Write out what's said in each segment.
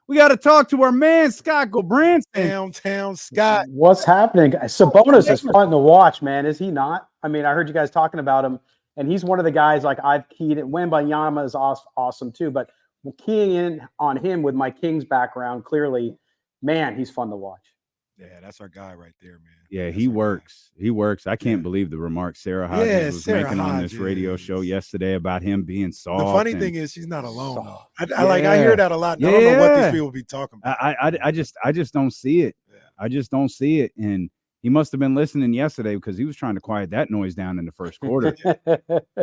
We got to talk to our man, Scott Gulbransen. Downtown Scott. What's happening? Sabonis is fun to watch, man. Is he not? I mean, I heard you guys talking about him, and he's one of the guys like I've keyed in. Wembanyama is awesome too, but keying in on him with my Kings background, clearly, man, he's fun to watch. Yeah, that's our guy right there, man. Yeah, that's he works. Guy. He works. I can't believe the remarks Sarah Hodges was making on this radio show yesterday about him being soft. The funny thing is she's not alone. I hear that a lot. I don't know what these people be talking about. I just don't see it. Yeah. I just don't see it. And he must have been listening yesterday because he was trying to quiet that noise down in the first quarter.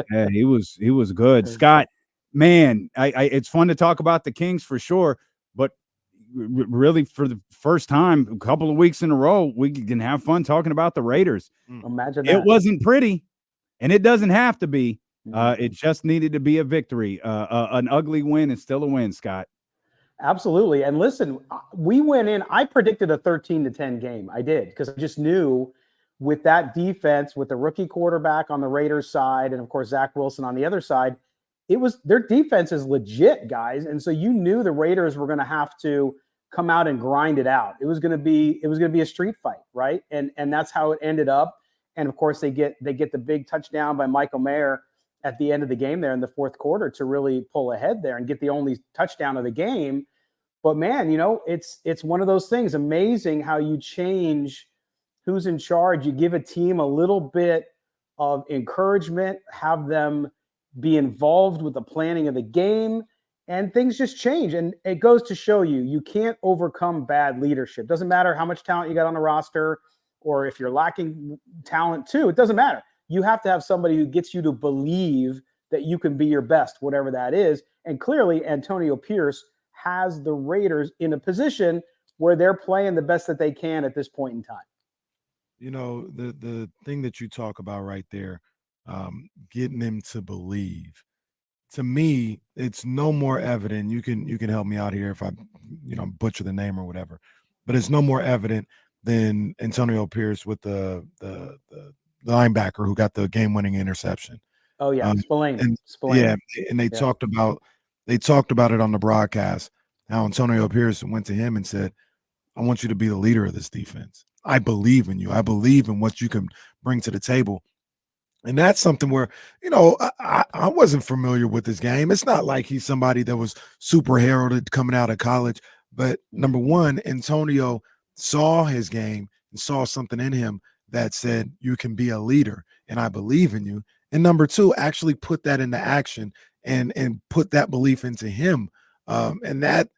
Yeah, he was good. Scott, man, it's fun to talk about the Kings for sure, but really for the first time a couple of weeks in a row we can have fun talking about the Raiders. Imagine that. It wasn't pretty, and it doesn't have to be. It just needed to be a victory. An ugly win is still a win, Scott. Absolutely. And listen, we went in, I predicted a 13-10 game. I did, because I just knew with that defense, with the rookie quarterback on the Raiders side, and of course Zach Wilson on the other side, their defense is legit, guys. And so you knew the Raiders were going to have to come out and grind it out. It was going to be a street fight, right? And that's how it ended up. And of course they get the big touchdown by Michael Mayer at the end of the game there in the fourth quarter to really pull ahead there and get the only touchdown of the game. But man, it's one of those things. Amazing how you change who's in charge. You give a team a little bit of encouragement, have them be involved with the planning of the game, and things just change. And it goes to show you can't overcome bad leadership. Doesn't matter how much talent you got on the roster, or if you're lacking talent too, it doesn't matter. You have to have somebody who gets you to believe that you can be your best, whatever that is. And clearly Antonio Pierce has the Raiders in a position where they're playing the best that they can at this point in time. The thing that you talk about right there, getting them to believe, to me, it's no more evident. You can help me out here if I, butcher the name or whatever, but it's no more evident than Antonio Pierce with the linebacker who got the game-winning interception. Oh yeah, Spillane. Yeah, and they talked about it on the broadcast. How Antonio Pierce went to him and said, "I want you to be the leader of this defense. I believe in you. I believe in what you can bring to the table." And that's something where, I wasn't familiar with this game. It's not like he's somebody that was super heralded coming out of college. But number one, Antonio saw his game and saw something in him that said, you can be a leader and I believe in you. And number two, actually put that into action and put that belief into him. And that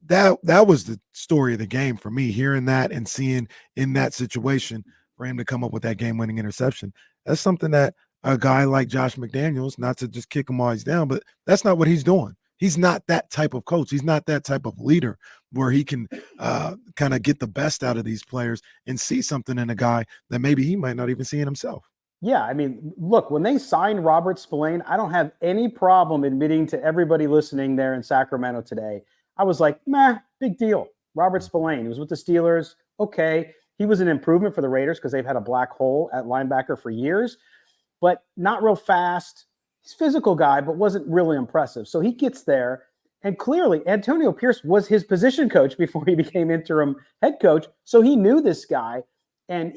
was the story of the game for me, hearing that and seeing in that situation for him to come up with that game-winning interception. That's something that a guy like Josh McDaniels, not to just kick him while he's down, but that's not what he's doing. He's not that type of coach. He's not that type of leader where he can kind of get the best out of these players and see something in a guy that maybe he might not even see in himself. Yeah, I mean, look, when they signed Robert Spillane, I don't have any problem admitting to everybody listening there in Sacramento today, I was like, big deal. Robert Spillane, he was with the Steelers. Okay. He was an improvement for the Raiders because they've had a black hole at linebacker for years, but not real fast. He's a physical guy, but wasn't really impressive. So he gets there, and clearly Antonio Pierce was his position coach before he became interim head coach. So he knew this guy, and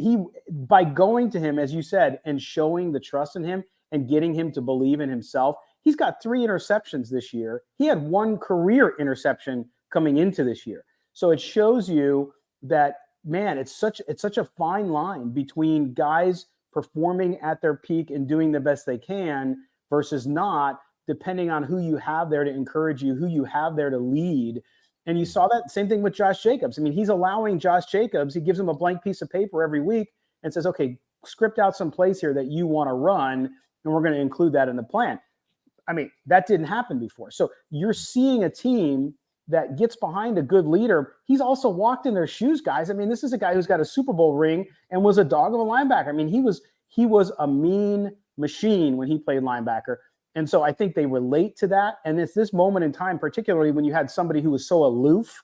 by going to him, as you said, and showing the trust in him and getting him to believe in himself, he's got 3 interceptions this year. He had 1 career interception coming into this year. So it shows you that, man, it's such a fine line between guys performing at their peak and doing the best they can versus not, depending on who you have there to encourage you, who you have there to lead. And you saw that same thing with Josh Jacobs. I mean, he's allowing Josh Jacobs, he gives him a blank piece of paper every week and says, okay, script out some plays here that you want to run, and we're going to include that in the plan. I mean, that didn't happen before. So you're seeing a team that gets behind a good leader. He's also walked in their shoes, guys. I mean, this is a guy who's got a Super Bowl ring and was a dog of a linebacker. I mean, he was a mean machine when he played linebacker. And so I think they relate to that. And it's this moment in time, particularly when you had somebody who was so aloof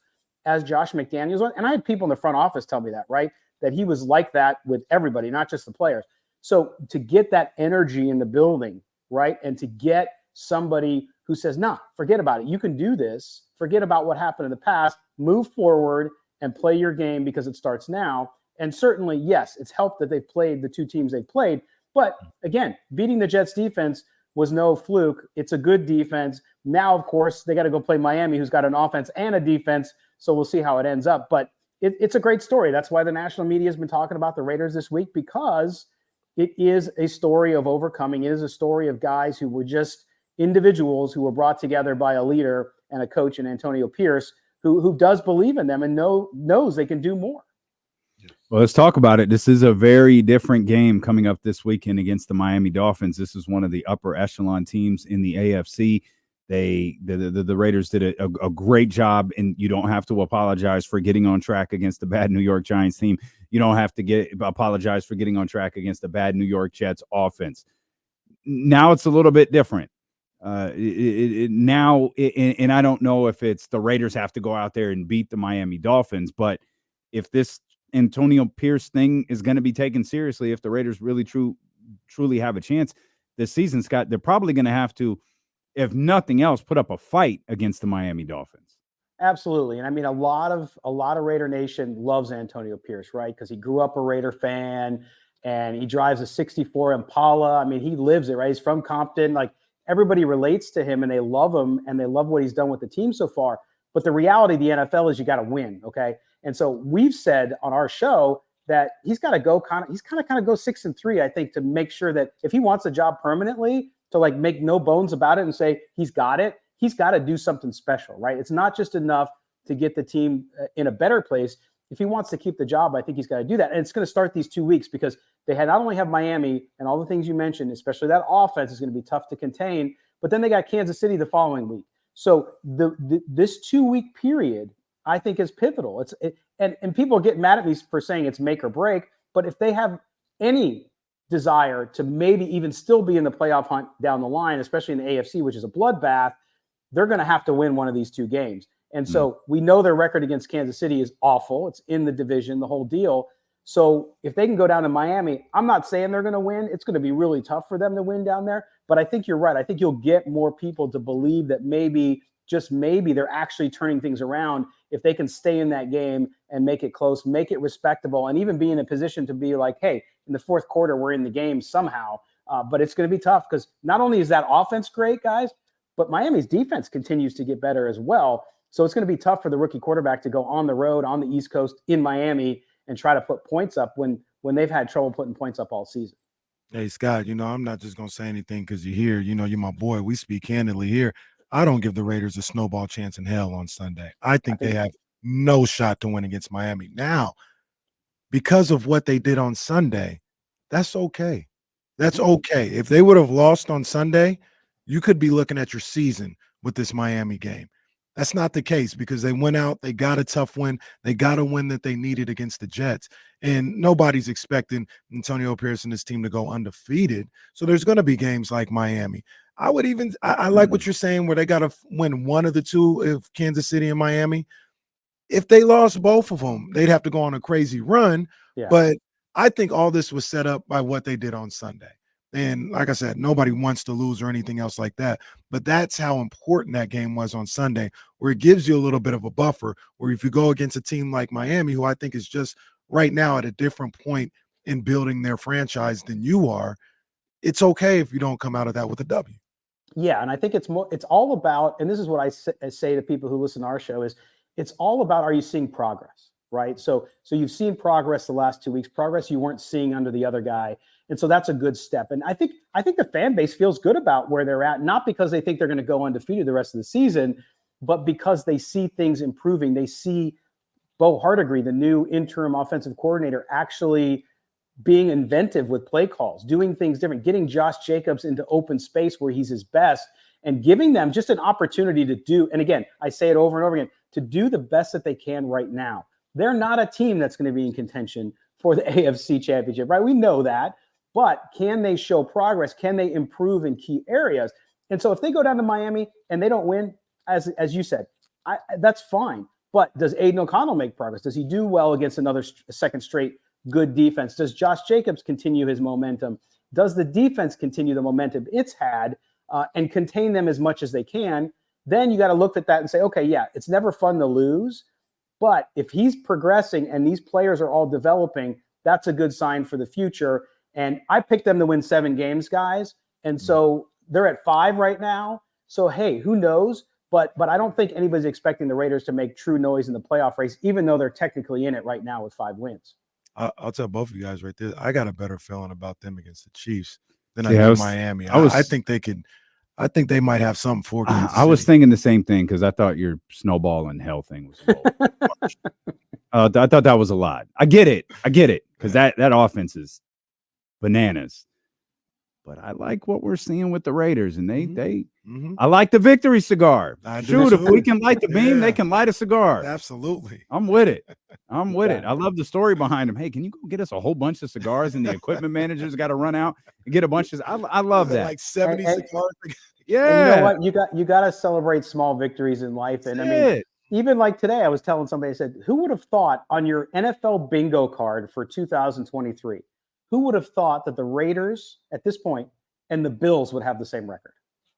as Josh McDaniels was. And I had people in the front office tell me that, right? That he was like that with everybody, not just the players. So to get that energy in the building, right? And to get somebody who says, nah, forget about it. You can do this forget about what happened in the past, move forward and play your game because it starts now. And certainly, yes, it's helped that they've played the two teams they've played. But again, beating the Jets defense was no fluke. It's a good defense. Now, of course, they got to go play Miami, who's got an offense and a defense. So we'll see how it ends up. But it's a great story. That's why the national media has been talking about the Raiders this week, because it is a story of overcoming. It is a story of guys who were just individuals who were brought together by a leader and a coach in Antonio Pierce, who does believe in them and knows they can do more. Well, let's talk about it. This is a very different game coming up this weekend against the Miami Dolphins. This is one of the upper echelon teams in the AFC. The Raiders did a great job, and you don't have to apologize for getting on track against the bad New York Giants team. You don't have to apologize for getting on track against the bad New York Jets offense. Now it's a little bit different. Now, I don't know if it's the Raiders have to go out there and beat the Miami Dolphins, but if this Antonio Pierce thing is going to be taken seriously, if the Raiders really truly have a chance this season, Scott, they're probably going to have to, if nothing else, put up a fight against the Miami Dolphins. Absolutely. And I mean, a lot of Raider Nation loves Antonio Pierce, right? Because he grew up a Raider fan and he drives a 64 Impala. I mean, he lives it, right? He's from Compton. Like, everybody relates to him and they love him and they love what he's done with the team so far. But the reality of the NFL is you got to win. Okay. And so we've said on our show that he's got to go kind of go 6-3, I think, to make sure that if he wants a job permanently, to like make no bones about it and say he's got it, he's got to do something special, right? It's not just enough to get the team in a better place. If he wants to keep the job, I think he's got to do that. And it's going to start these 2 weeks because they not only have Miami and all the things you mentioned, especially that offense is going to be tough to contain, but then they got Kansas City the following week. So this 2 week period, I think, is pivotal. And people get mad at me for saying it's make or break, but if they have any desire to maybe even still be in the playoff hunt down the line, especially in the AFC, which is a bloodbath, they're going to have to win one of these two games. And so we know their record against Kansas City is awful. It's in the division, the whole deal. So if they can go down to Miami, I'm not saying they're going to win. It's going to be really tough for them to win down there. But I think you're right. I think you'll get more people to believe that maybe, just maybe, they're actually turning things around if they can stay in that game and make it close, make it respectable, and even be in a position to be like, hey, in the fourth quarter, we're in the game somehow. But it's going to be tough because not only is that offense great, guys, but Miami's defense continues to get better as well. So it's going to be tough for the rookie quarterback to go on the road on the East Coast in Miami and try to put points up when they've had trouble putting points up all season. Hey, Scott, I'm not just going to say anything because you're here. You're my boy. We speak candidly here. I don't give the Raiders a snowball chance in hell on Sunday. I think they have no shot to win against Miami. Now, because of what they did on Sunday, that's okay. That's okay. If they would have lost on Sunday, you could be looking at your season with this Miami game. That's not the case because they went out, they got a tough win, they got a win that they needed against the Jets, and nobody's expecting Antonio Pierce and his team to go undefeated. So there's going to be games like Miami. I like what you're saying where they got to win one of the two, if Kansas City and Miami. If they lost both of them, they'd have to go on a crazy run. Yeah. But I think all this was set up by what they did on Sunday. And like I said, nobody wants to lose or anything else like that. But that's how important that game was on Sunday, where it gives you a little bit of a buffer, where if you go against a team like Miami, who I think is just right now at a different point in building their franchise than you are, it's okay if you don't come out of that with a W. Yeah, and I think it's all about, and this is what I say to people who listen to our show, is it's all about, are you seeing progress, right? So you've seen progress the last 2 weeks, progress you weren't seeing under the other guy. And so that's a good step. And I think the fan base feels good about where they're at, not because they think they're going to go undefeated the rest of the season, but because they see things improving. They see Bo Hardigree, the new interim offensive coordinator, actually being inventive with play calls, doing things different, getting Josh Jacobs into open space where he's his best, and giving them just an opportunity to do, and again, I say it over and over again, to do the best that they can right now. They're not a team that's going to be in contention for the AFC Championship, right? We know that. But can they show progress? Can they improve in key areas? And so if they go down to Miami and they don't win, as you said, that's fine. But does Aiden O'Connell make progress? Does he do well against another second straight good defense? Does Josh Jacobs continue his momentum? Does the defense continue the momentum it's had and contain them as much as they can? then you got to look at that and say, okay, yeah, it's never fun to lose, but if he's progressing and these players are all developing, that's a good sign for the future. And I picked them to win 7 games, guys. And so they're at 5 right now. So, hey, who knows? But I don't think anybody's expecting the Raiders to make true noise in the playoff race, even though they're technically in it right now with 5 wins. I'll tell both of you guys right there. I got a better feeling about them against the Chiefs than I do Miami. I think they can. I think they might have something for Kansas I was City. thinking the same thing because I thought your snowball and hell thing was a little much. I thought that was a lot. I get it because that offense is bananas. But I like what we're seeing with the Raiders, and I like the victory cigar. Shoot, if we can light the beam, they can light a cigar. Absolutely. I'm with it. I'm with it. I love the story behind them. Hey, can you go get us a whole bunch of cigars? And the equipment manager's got to run out and get a bunch of. I love that. Like 70 cigars. Yeah. And you know what? You got to celebrate small victories in life. And I mean, even like today, I was telling somebody, I said, who would have thought on your NFL bingo card for 2023? Who would have thought that the Raiders at this point and the Bills would have the same record?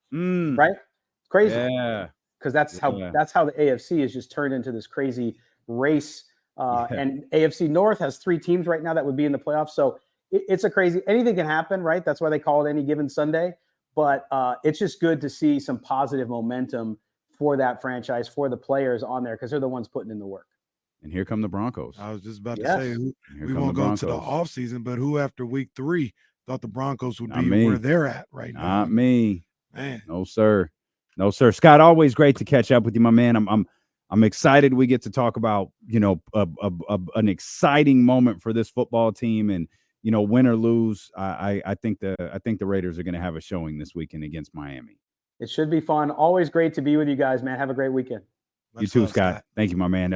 Right? It's crazy. Yeah. Because that's how the AFC is just turned into this crazy race. And AFC North has 3 teams right now that would be in the playoffs. So it's a crazy, anything can happen, right? That's why they call it any given Sunday. But it's just good to see some positive momentum for that franchise, for the players on there, because they're the ones putting in the work. And here come the Broncos. I was just about to say, we won't go to the offseason, but who after week 3 thought the Broncos would be where they're at right now? Not me. Man. No, sir. No, sir. Scott, always great to catch up with you, my man. I'm excited we get to talk about, an exciting moment for this football team, and win or lose, I think the Raiders are going to have a showing this weekend against Miami. It should be fun. Always great to be with you guys, man. Have a great weekend. You too, Scott. Thank you, my man.